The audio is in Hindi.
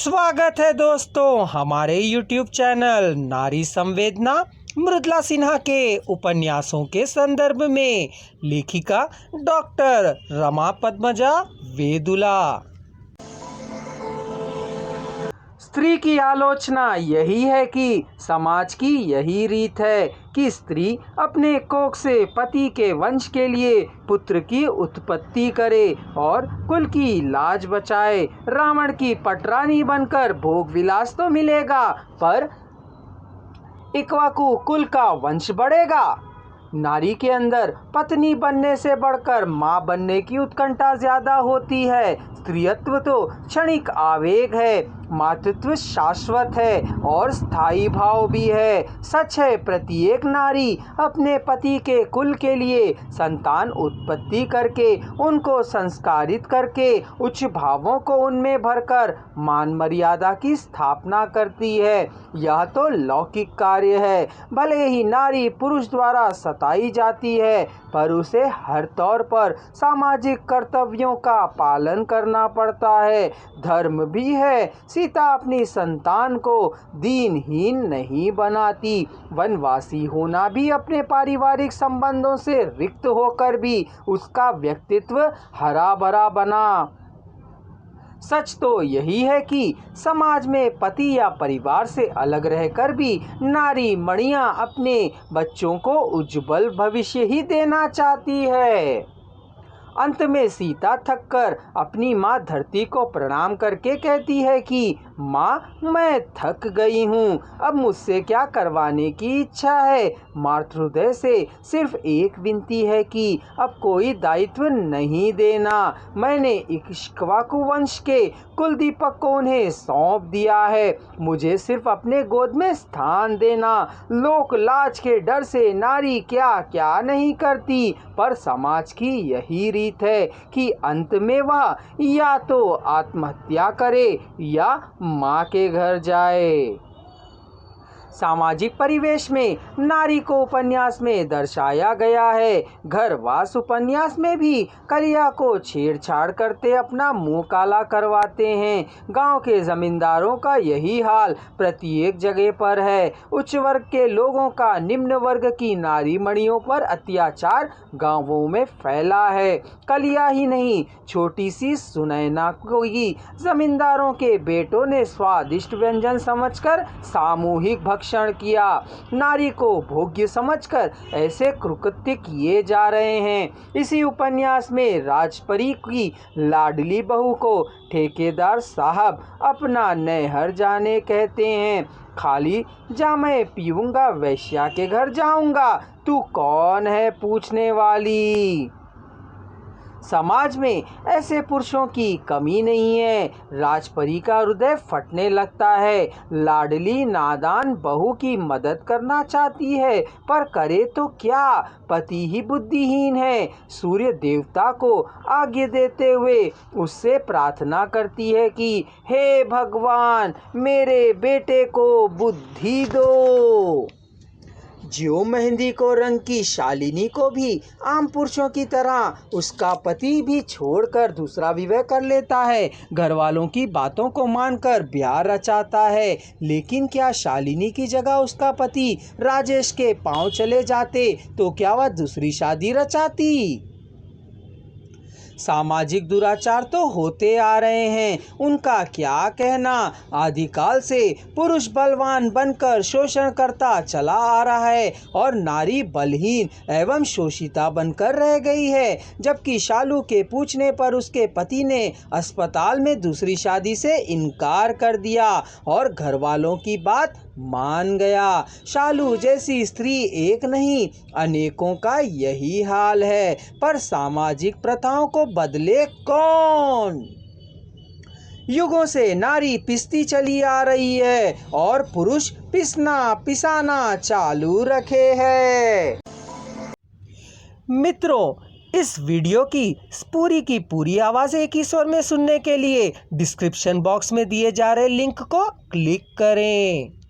स्वागत है दोस्तों हमारे YouTube चैनल नारी संवेदना मृदुला सिन्हा के उपन्यासों के संदर्भ में लेखिका डॉक्टर रमा पद्मजा वेदुला। स्त्री की आलोचना यही है कि समाज की यही रीत है कि स्त्री अपने कोख से पति के वंश के लिए पुत्र की उत्पत्ति करे और कुल की लाज बचाए। रावण की पटरानी बनकर भोग विलास तो मिलेगा, पर इक्ष्वाकु कुल का वंश बढ़ेगा। नारी के अंदर पत्नी बनने से बढ़कर माँ बनने की उत्कंठा ज्यादा होती है। स्त्रीत्व तो क्षणिक आवेग है, मातृत्व शाश्वत है और स्थायी भाव भी है। सच है, प्रत्येक नारी अपने पति के कुल के लिए संतान उत्पत्ति करके, उनको संस्कारित करके, उच्च भावों को उनमें भरकर मान मर्यादा की स्थापना करती है। यह तो लौकिक कार्य है। भले ही नारी पुरुष द्वारा सताई जाती है, पर उसे हर तौर पर सामाजिक कर्तव्यों का पालन करना पड़ता है। धर्म भी है। सीता अपनी संतान को दीनहीन नहीं बनाती। वनवासी होना भी अपने पारिवारिक संबंधों से रिक्त होकर भी उसका व्यक्तित्व हरा भरा बना। सच तो यही है कि समाज में पति या परिवार से अलग रहकर भी नारी मणियां अपने बच्चों को उज्जवल भविष्य ही देना चाहती है। अंत में सीता थककर अपनी माँ धरती को प्रणाम करके कहती है कि माँ, मैं थक गई हूँ, अब मुझसे क्या करवाने की इच्छा है। मातृहृदय से सिर्फ एक विनती है कि अब कोई दायित्व नहीं देना। मैंने इक्ष्वाकु वंश के कुल दीपक को उन्हें सौंप दिया है। मुझे सिर्फ अपने गोद में स्थान देना। लोक लाज के डर से नारी क्या क्या नहीं करती, पर समाज की यही रीत है कि अंत में वह या तो आत्महत्या करे या माँ के घर जाए। सामाजिक परिवेश में नारी को उपन्यास में दर्शाया गया है। घरवास उपन्यास में भी कलिया को छेड़छाड़ करते अपना मुंह काला करवाते हैं। गांव के जमींदारों का यही हाल प्रत्येक जगह पर है। उच्च वर्ग के लोगों का निम्न वर्ग की नारी मणियों पर अत्याचार गांवों में फैला है। कलिया ही नहीं, छोटी सी सुनैना को ही जमींदारों के बेटों ने स्वादिष्ट व्यंजन समझकर सामूहिक भक्षण किया। नारी को भोग्य समझकर ऐसे कृत्य किए जा रहे हैं। इसी उपन्यास में राजपरी की लाडली बहू को ठेकेदार साहब अपना नैहर जाने कहते हैं। खाली जा, मैं पीऊंगा, वैश्या के घर जाऊंगा, तू कौन है पूछने वाली। समाज में ऐसे पुरुषों की कमी नहीं है। राजपरी का हृदय फटने लगता है। लाडली नादान बहू की मदद करना चाहती है, पर करे तो क्या, पति ही बुद्धिहीन है। सूर्य देवता को आज्ञा देते हुए उससे प्रार्थना करती है कि हे भगवान, मेरे बेटे को बुद्धि दो। ज्यो मेहंदी को रंग की शालिनी को भी आम पुरुषों की तरह उसका पति भी छोड़कर दूसरा विवाह कर लेता है। घर वालों की बातों को मानकर ब्याह रचाता है। लेकिन क्या शालिनी की जगह उसका पति राजेश के पांव चले जाते तो क्या वह दूसरी शादी रचाती। सामाजिक दुराचार तो होते आ रहे हैं, उनका क्या कहना। आदिकाल से पुरुष बलवान बनकर शोषण करता चला आ रहा है और नारी बलहीन एवं शोषिता बनकर रह गई है। जबकि शालू के पूछने पर उसके पति ने अस्पताल में दूसरी शादी से इनकार कर दिया और घर वालों की बात मान गया। शालू जैसी स्त्री एक नहीं, अनेकों का यही हाल है, पर सामाजिक प्रथाओं को बदले कौन। युगों से नारी पिसती चली आ रही है और पुरुष पिसना पिसाना चालू रखे हैं। मित्रों, इस वीडियो की पूरी आवाज़ एक ही स्वर में सुनने के लिए डिस्क्रिप्शन बॉक्स में दिए जा रहे लिंक को क्लिक करें।